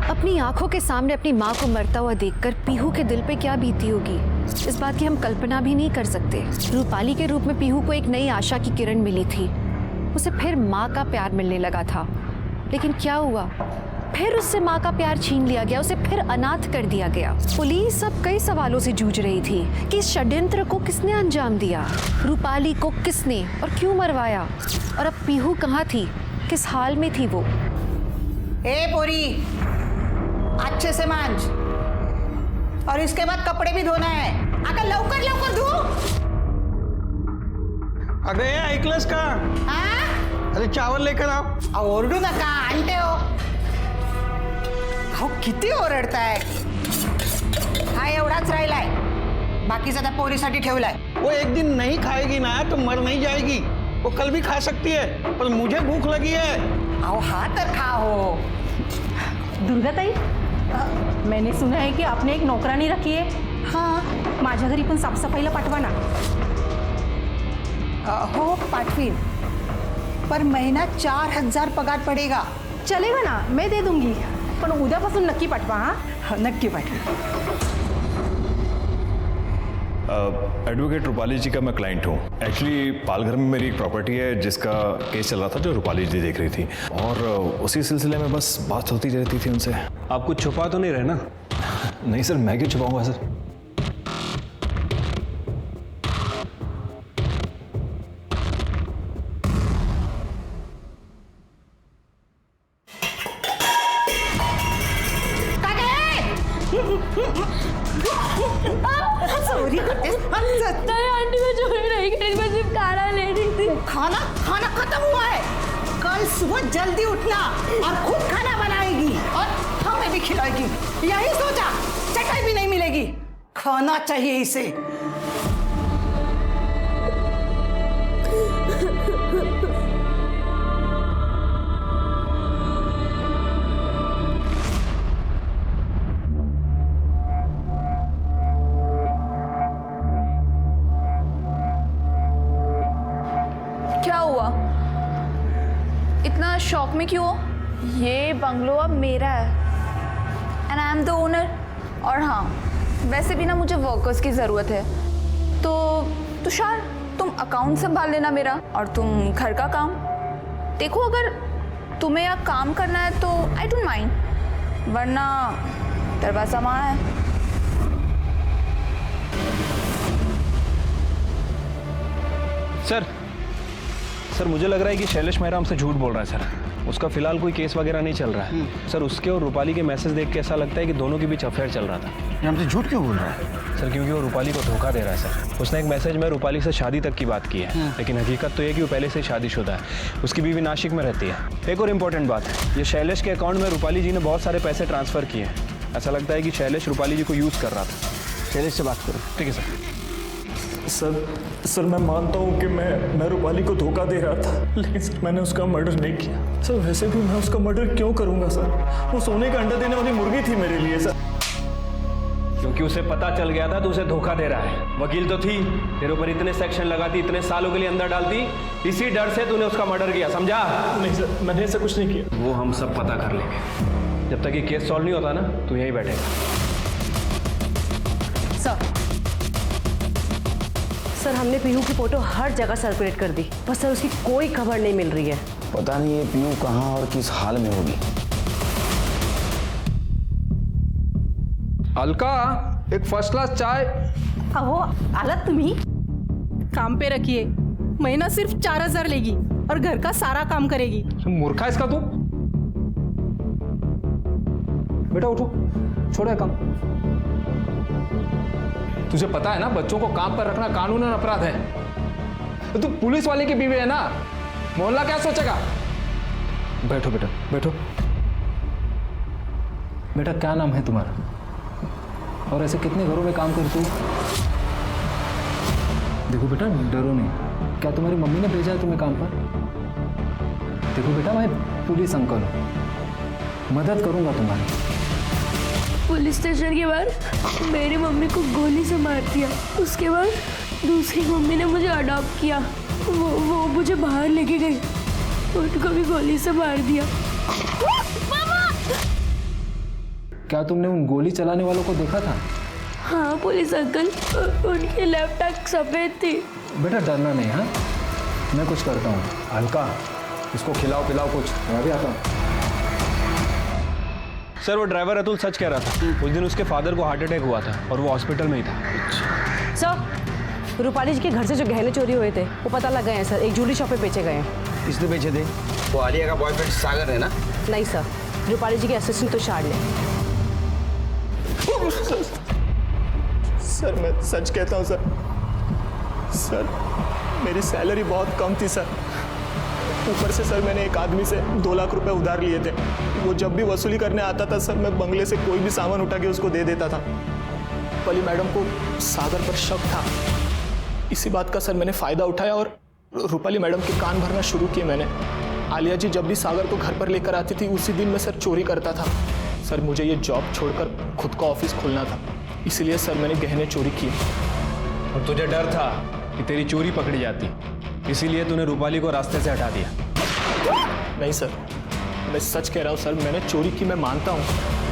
अपनी आंखों के सामने अपनी माँ को मरता हुआ देखकर पीहू के दिल पे क्या बीती होगी, इस बात की हम कल्पना भी नहीं कर सकते। रूपाली के रूप में पीहू को एक नई आशा की किरण मिली थी, उसे फिर माँ का प्यार मिलने लगा था। लेकिन क्या हुआ, फिर उससे माँ का प्यार छीन लिया गया, उसे फिर अनाथ कर दिया गया। पुलिस अब कई सवालों से जूझ रही थी कि इस षड्यंत्र को किसने अंजाम दिया, रूपाली को किसने और क्यों मरवाया, और अब पीहू कहाँ थी, किस हाल में थी वो। ए पूरी, अच्छे से मांझ, और इसके बाद कपड़े भी धोना है। अगर लवकर लवकर धो। अगं हे ऐकलंस का? अरे चावल लेकर आओ. ओरडू नका, आणते हो. अहो किती ओरडताय. हा एवढाच राहिलाय, बाकीचा त्या पोरीसाठी ठेवलाय. वो एक दिन नहीं खाएगी ना तो मर नहीं जाएगी. वो कल भी खा सकती है, पर मुझे भूख लगी है. अहो हा तर खा हो. दुर्गाताई, मैंने सुना है कि आपने एक नौकरानी रखी है. हाँ, माझ्या घरी पण साफसफाईला पाठवा ना. हो पाठवीन, पर महीना 4000 पगार पडेगा. चलेगा ना, मैं दे दूंगी, पण उद्यापासून नक्की पाठवा. हाँ नक्की पाठवा. एडवोकेट रूपाली जी का मैं क्लाइंट हूँ. एक्चुअली पालघर में मेरी एक प्रॉपर्टी है जिसका केस चल रहा था, जो रूपाली जी देख रही थी, और उसी सिलसिले में बस बात होती रहती थी उनसे. आप कुछ छुपा तो नहीं रहे ना? नहीं सर, मैं क्यों छुपाऊंगा सर. चोरी करते आंटी मैं चोरी नहीं करी, मैं सिर्फ खाना ले रही थी. खाना खाना खत्म हुआ है. कल सुबह जल्दी उठना और खुद खाना बनाएगी और हमें भी खिलाएगी. यही सोचा, चटाई भी नहीं मिलेगी. खाना चाहिए इसे. क्या हुआ? इतना शॉक में क्यों हो? ये बंगलो अब मेरा है and I am the owner. और हाँ, वैसे भी ना मुझे वर्कर्स की ज़रूरत है. तो तुषार, तुम अकाउंट संभाल लेना मेरा, और तुम घर का काम देखो. अगर तुम्हें यहाँ काम करना है तो आई डोंट माइंड, वरना दरवाज़ा वहाँ है. सर मुझे लग रहा है कि शैलेश मेहरा हमसे झूठ बोल रहा है सर. उसका फिलहाल कोई केस वगैरह नहीं चल रहा है सर. उसके और रूपाली के मैसेज देख के ऐसा लगता है कि दोनों के बीच अफेयर चल रहा था. ये हमसे झूठ क्यों बोल रहा है सर? क्योंकि वो रूपाली को धोखा दे रहा है सर. उसने एक मैसेज में रूपाली से शादी तक की बात की है, लेकिन हकीकत तो ये कि वो पहले से शादीशुदा है. उसकी बीवी नासिक में रहती है. एक और इम्पोर्टेंट बात, ये शैलेश के अकाउंट में रूपाली जी ने बहुत सारे पैसे ट्रांसफ़र किए. ऐसा लगता है कि शैलेश रूपाली जी को यूज़ कर रहा था. शैलेश से बात करो. ठीक है सर. सर मैं मानता हूँ कि मैं रूपाली को धोखा दे रहा था, लेकिन सर मैंने उसका मर्डर नहीं किया. सर वैसे भी मैं उसका मर्डर क्यों करूँगा सर? वो सोने का अंडा देने वाली मुर्गी थी मेरे लिए सर. क्योंकि उसे पता चल गया था तो उसे धोखा दे रहा है. वकील तो थी, तेरे ऊपर इतने सेक्शन लगाती, इतने सालों के लिए अंदर डालती, इसी डर से तूने उसका मर्डर किया. समझा? नहीं सर, मैंने ऐसा कुछ नहीं किया. वो हम सब पता कर लेंगे. जब तक ये केस सॉल्व नहीं होता ना, तू यहीं बैठेगा. सर हमने पीहू की फोटो हर जगह सर्कुलेट कर दी, पर सर उसकी कोई खबर नहीं मिल रही है. पता नहीं ये पीहू कहाँ और किस हाल में होगी. अलका, एक फर्स्ट क्लास चाय. अहो आलात तुम्ही? काम पे रखिए, महीना सिर्फ 4000 लेगी और घर का सारा काम करेगी. मूर्खा इसका तू. बेटा उठो, छोड़ो काम. तुझे पता है ना, बच्चों को काम पर रखना कानूनन अपराध है. तू पुलिस वाले की बीवी है ना, मोहल्ला क्या सोचेगा? बैठो बेटा, बैठो. बेटा क्या नाम है तुम्हारा, और ऐसे कितने घरों में काम करती हो? देखो बेटा, डरो नहीं. क्या तुम्हारी मम्मी ने भेजा है तुम्हें काम पर? देखो बेटा, मैं पुलिस अंकल हूँ, मदद करूँगा तुम्हारी. पुलिस स्टेशन के बाहर मेरी मम्मी को गोली से मार दिया. उसके बाद दूसरी मम्मी ने मुझे अडॉप्ट किया. वो मुझे बाहर लेके गई, उनको भी गोली से मार दिया. क्या तुमने उन गोली चलाने वालों को देखा था? हाँ पुलिस अंकल, उनकी लेफ्ट आंख सफ़ेद थी. बेटा डरना नहीं. हाँ, मैं कुछ करता हूँ. अलका, इसको खिलाओ पिलाओ कुछ, मैं भी आता हूँ। सर वो ड्राइवर अतुल सच कह रहा था, उस दिन उसके फादर को हार्ट अटैक हुआ था और वो हॉस्पिटल में ही था। सर रूपाली जी के घर से जो गहने चोरी हुए थे वो पता लग गए हैं सर, एक ज्वेलरी शॉप पे बेचे गए हैं। किसने बेचे थे? वो आलिया का बॉयफ्रेंड सागर है ना? नहीं सर, रूपाली जी के असिस्टेंट तुषार ने। सर मैं सच कहता हूँ सर मेरी सैलरी बहुत कम थी सर। ऊपर से सर मैंने एक आदमी से 2 लाख रुपए उधार लिए थे। वो जब भी वसूली करने आता था सर, मैं बंगले से कोई भी सामान उठा के उसको दे देता था। रूपाली मैडम को सागर पर शक था, इसी बात का सर मैंने फ़ायदा उठाया और रूपाली मैडम के कान भरना शुरू किए मैंने। आलिया जी जब भी सागर को घर पर लेकर आती थी उसी दिन मैं सर चोरी करता था। सर मुझे ये जॉब छोड़कर खुद का ऑफिस खोलना था, इसीलिए सर मैंने गहने चोरी किए। और तुझे डर था कि तेरी चोरी पकड़ी जाती, इसीलिए तूने रूपाली को रास्ते से हटा दिया। नहीं सर, मैं सच कह रहा हूँ सर, मैंने चोरी की मैं मानता हूँ,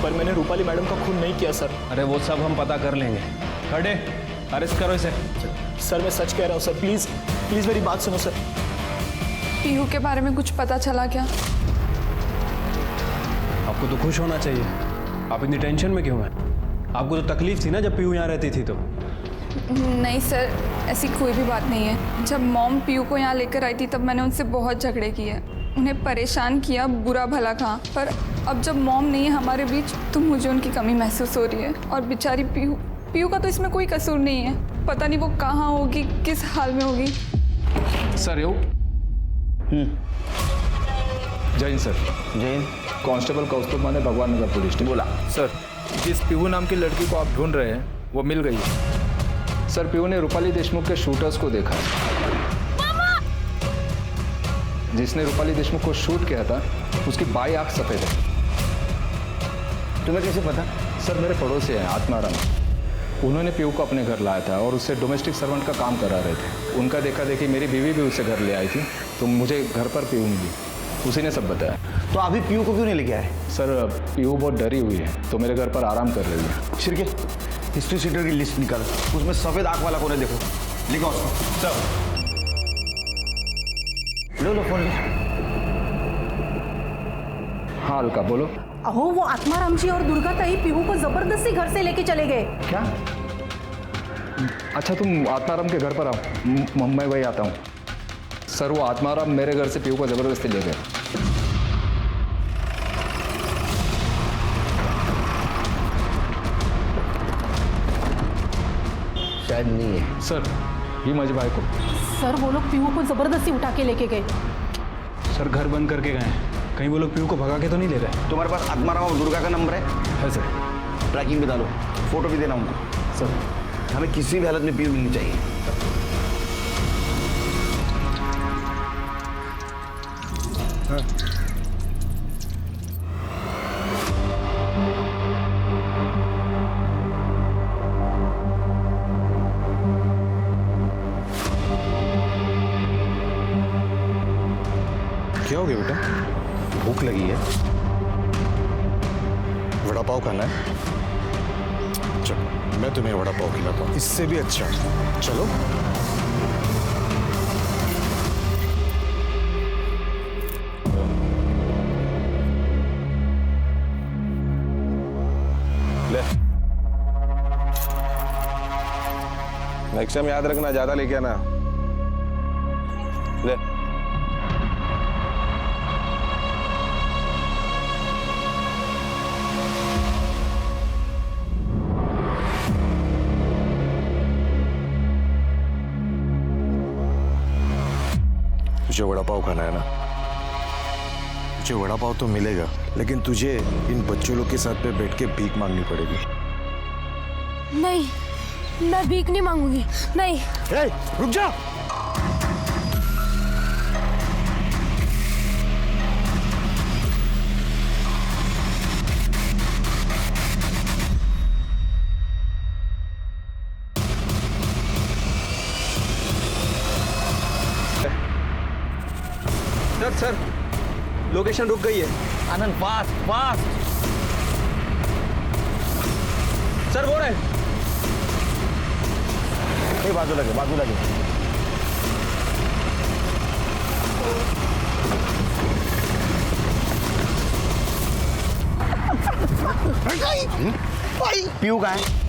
पर मैंने रूपाली मैडम का खून नहीं किया सर। अरे वो सब हम पता कर लेंगे। खड़े, अरेस्ट करो इसे। सर मैं सच कह रहा हूँ सर, प्लीज़ प्लीज़ मेरी बात सुनो सर। पीहू के बारे में कुछ पता चला क्या? आपको तो खुश होना चाहिए, आप इतनी टेंशन में क्यों हैं? आपको तो तकलीफ थी ना जब पीहू यहाँ रहती थी तो। नहीं सर, ऐसी कोई भी बात नहीं है। जब मॉम पीहू को यहाँ लेकर आई थी तब मैंने उनसे बहुत झगड़े किए, उन्हें परेशान किया, बुरा भला कहा। पर अब जब मॉम नहीं है हमारे बीच तो मुझे उनकी कमी महसूस हो रही है। और बेचारी पीहू का तो इसमें कोई कसूर नहीं है, पता नहीं वो कहाँ होगी, किस हाल में होगी। सर यो जय हिंद सर। जय हिंद। कांस्टेबल कौस्तुभ माने, भगवान नगर पुलिस स्टेशन। बोला सर, जिस पीहू नाम की लड़की को आप ढूंढ रहे हैं वो मिल गई है। सर पीहू ने रूपाली देशमुख के शूटर्स को देखा है। जिसने रूपाली देशमुख को शूट किया था उसकी बाई आंख सफेद है। तुम्हें कैसे पता? सर मेरे पड़ोसी हैं आत्माराम, उन्होंने पीहू को अपने घर लाया था और उससे डोमेस्टिक सर्वेंट का काम करा रहे थे। उनका देखा देखी मेरी बीवी भी उससे घर ले आई थी, तो मुझे घर पर पीहू मिली, उसी ने सब बताया। तो अभी पीहू को क्यों नहीं लेके आए? सर पीहू बहुत डरी हुई है तो मेरे घर पर आराम कर रही है। शिरके, हिस्ट्री सीटर की लिस्ट निकालो, उसमें सफेद आंख वाला कौन है देखो, लिखो उसको। सर लो फोन ले। हाँ अलका बोलो। अहो वो आत्माराम जी और दुर्गा ताई पीहू को जबरदस्ती घर से लेके चले गए। क्या? अच्छा तुम आत्माराम के घर पर आओ, मैं वही आता हूँ। सर वो आत्माराम मेरे घर से पीहू को जबरदस्ती ले गए। शायद नहीं है सर, ये मज भाई को। सर वो लोग पीहू को जबरदस्ती उठा के लेके गए। सर घर बंद करके गए हैं, कहीं वो लोग पीहू को भगा के तो नहीं ले रहे? तुम्हारे पास आत्माराम और दुर्गा का नंबर है सर। ट्रैकिंग में डालो, फोटो भी देना उनको। सर हमें किसी भी हालत में पीहू मिलनी चाहिए। क्या हो गया बेटा? भूख लगी है? वड़ा पाव खाना है? चलो मैं तुम्हें वड़ा पाव खिलाता हूँ, इससे भी अच्छा। चलो ले, नेक्स्ट टाइम याद रखना, ज्यादा लेके आना। ले तुझे वड़ा पाव खाना है ना? तुझे वड़ा पाव तो मिलेगा, लेकिन तुझे इन बच्चों लोग के साथ में बैठ के भीख मांगनी पड़ेगी। नहीं, मैं भीख नहीं मांगूंगी, नहीं। ए, रुक जा। सर लोकेशन रुक गई है। आनंद फास्ट फास्ट। सर वो रहे। बाजू लगे, बाजू लगे। पीयू कहाँ है?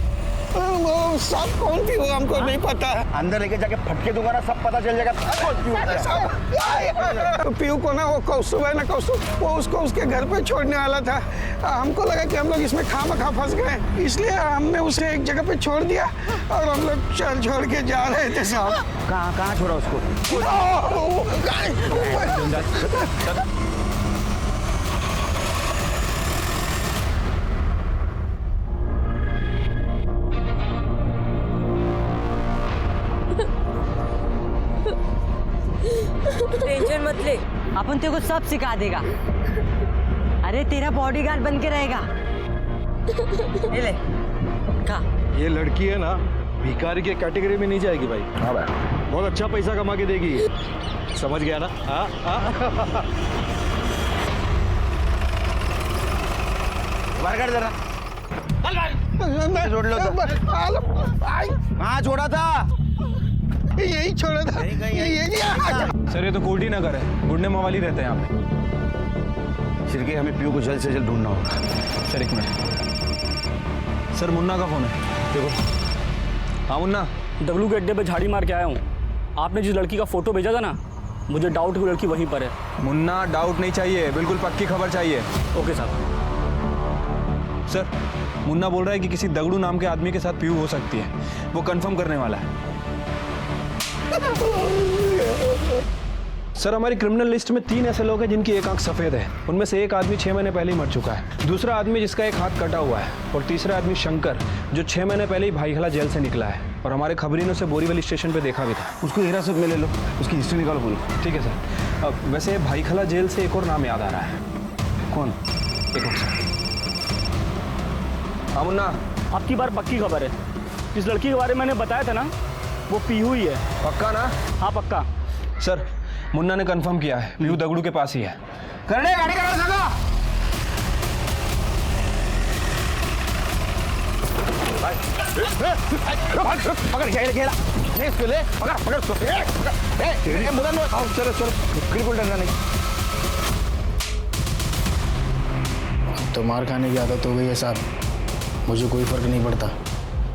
सब कौन पीयू हमको नहीं पता है। अंदर लेके जाके फटके दूंगा ना, सब पता चल जाएगा कौन पीयू है। पीयू को ना वो कौस्तुभ है ना, कौस्तुभ वो उसको उसके घर पे छोड़ने वाला था। हमको लगा कि हम लोग इसमें खामखा फंस गए, इसलिए हमने उसे एक जगह पे छोड़ दिया और हम लोग चल छोड़ के जा रहे थे साहब। कहाँ छोड़ा उसको? टेंशन मत ले, अपन तेरे को सब सिखा देगा। अरे तेरा बॉडीगार्ड बन के रहेगा। ये ले खा। ये लड़की है ना, भिखारी के कैटेगरी में नहीं जाएगी भाई। हाँ भाई, बहुत अच्छा पैसा कमा के देगी। समझ गया ना? हाँ बाहर कर जरा। छोड़ लो तो। हाँ छोड़ा था, यही छोड़ा था। सर ये तो कोटी नगर है, गुंडे मवाली रहते हैं यहाँ पे। सिरके हमें पीयू को जल्द से जल्द ढूंढना होगा। सर एक मिनट, सर मुन्ना का फोन है, देखो। हाँ मुन्ना, डब्लू के अड्डे पे झाड़ी मार के आया हूँ। आपने जिस लड़की का फोटो भेजा था ना, मुझे डाउट है वो लड़की वहीं पर है। मुन्ना डाउट नहीं चाहिए, बिल्कुल पक्की खबर चाहिए। ओके साहब। सर मुन्ना बोल रहा है कि किसी दगड़ू नाम के आदमी के साथ पीयू हो सकती है, वो कंफर्म करने वाला है। सर हमारी क्रिमिनल लिस्ट में 3 ऐसे लोग हैं जिनकी एक आंख सफेद है। उनमें से एक आदमी 6 महीने पहले ही मर चुका है, दूसरा आदमी जिसका एक हाथ कटा हुआ है, और तीसरा आदमी शंकर जो 6 महीने पहले ही भाईखला जेल से निकला है, और हमारे खबरी ने उसे बोरीवली स्टेशन पे देखा भी था। उसको हिरासत में ले लो, उसकी हिस्ट्री निकालो पूरी। ठीक है सर। अब वैसे भाईखला जेल से एक और नाम याद आ रहा है। कौन? एक और सर। हाँ मुन्ना, आपकी बार पक्की खबर है। जिस लड़की के बारे में मैंने बताया था ना, वो पीहू ही है। पक्का ना? हाँ पक्का। सर मुन्ना ने कंफर्म किया है, पीहू दगड़ू के पास ही है। करने गाड़ी करा सका। पकड़ खेला नहीं इसको ले, पकड़ उसको। चलो चलो, बिल्कुल डरना नहीं। तो मार खाने की आदत हो गई है साहब, मुझे कोई फर्क नहीं पड़ता।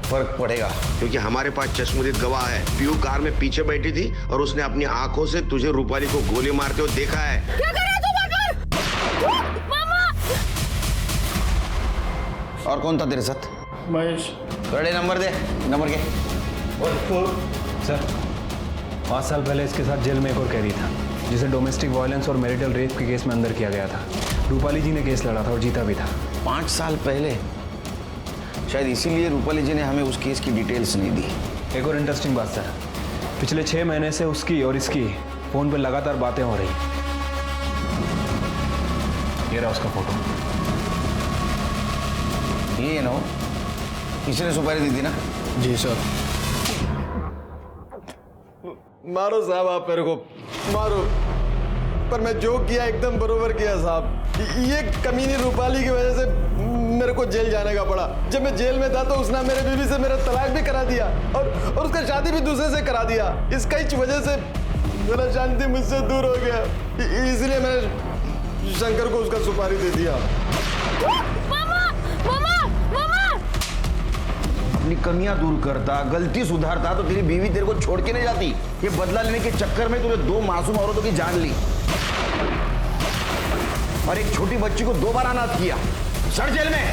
फर्क पड़ेगा, क्योंकि हमारे पास चश्मदीद गवाह है। पीयू कार में पीछे बैठी थी और उसने अपनी आंखों से तुझे रूपाली को गोली मारते हुए देखा है। क्या कर रहा है तू मामा? और कौन था तेरे साथ? महेश। बड़े नंबर दे, नंबर के। सर 5 साल पहले इसके साथ जेल में एक और कैदी था, जिसे डोमेस्टिक वायलेंस और मैरिटल रेप के केस में अंदर किया गया था। रूपाली जी ने केस लड़ा था और जीता भी था। 5 साल पहले? शायद इसीलिए रूपाली जी ने हमें उस केस की डिटेल्स नहीं दी। एक और इंटरेस्टिंग बात सर, पिछले 6 महीने से उसकी और इसकी फोन पे लगातार बातें हो रही। ये रहा उसका फोटो। ये ना किसी ने सुपारी दी थी ना? जी सर। मारो साहब, आप मेरे को मारो, पर मैं जो किया एकदम बरोबर किया साहब। ये कमीनी रूपाली की वजह से मेरे को जेल जाने का पड़ा। जब मैं जेल में था तो उसने मेरे बीवी से मेरा तलाक भी करा दिया और उसका शादी भी दूसरे से करा दिया। इसका ही वजह से मेरा शांति मुझसे दूर हो गया, इसलिए मैंने शंकर को उसका सुपारी दे दिया। अपनी कमियां दूर करता, गलती सुधारता तो तेरी बीवी तेरे को छोड़ के नहीं जाती। ये बदला लेने के चक्कर में तूने 2 मासूम औरतों की जान ली और एक छोटी बच्ची को 2 बार अनाथ किया। सड़ जेल में।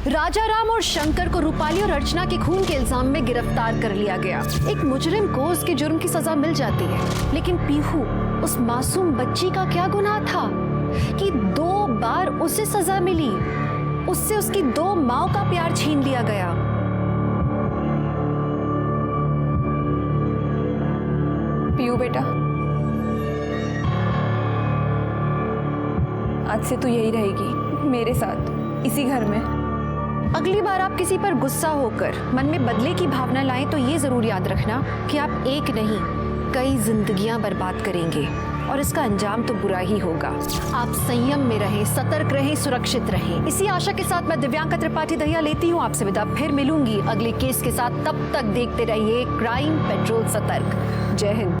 राजाराम और शंकर को रूपाली और अर्चना के खून के इल्जाम में गिरफ्तार कर लिया गया। एक मुजरिम को उसके जुर्म की सजा मिल जाती है, लेकिन पीहू उस मासूम बच्ची का क्या गुनाह था कि 2 बार उसे सजा मिली? उससे उसकी 2 माओं का प्यार छीन लिया गया। पीयू बेटा, आज से तू यही रहेगी मेरे साथ, इसी घर में। अगली बार आप किसी पर गुस्सा होकर मन में बदले की भावना लाएं तो ये जरूर याद रखना कि आप एक नहीं कई जिंदगियां बर्बाद करेंगे और इसका अंजाम तो बुरा ही होगा। आप संयम में रहें, सतर्क रहें, सुरक्षित रहें। इसी आशा के साथ मैं दिव्यांका त्रिपाठी दहिया लेती हूँ आपसे विदा। फिर मिलूंगी अगले केस के साथ। तब तक देखते रहिए क्राइम पेट्रोल सतर्क। जय हिंद।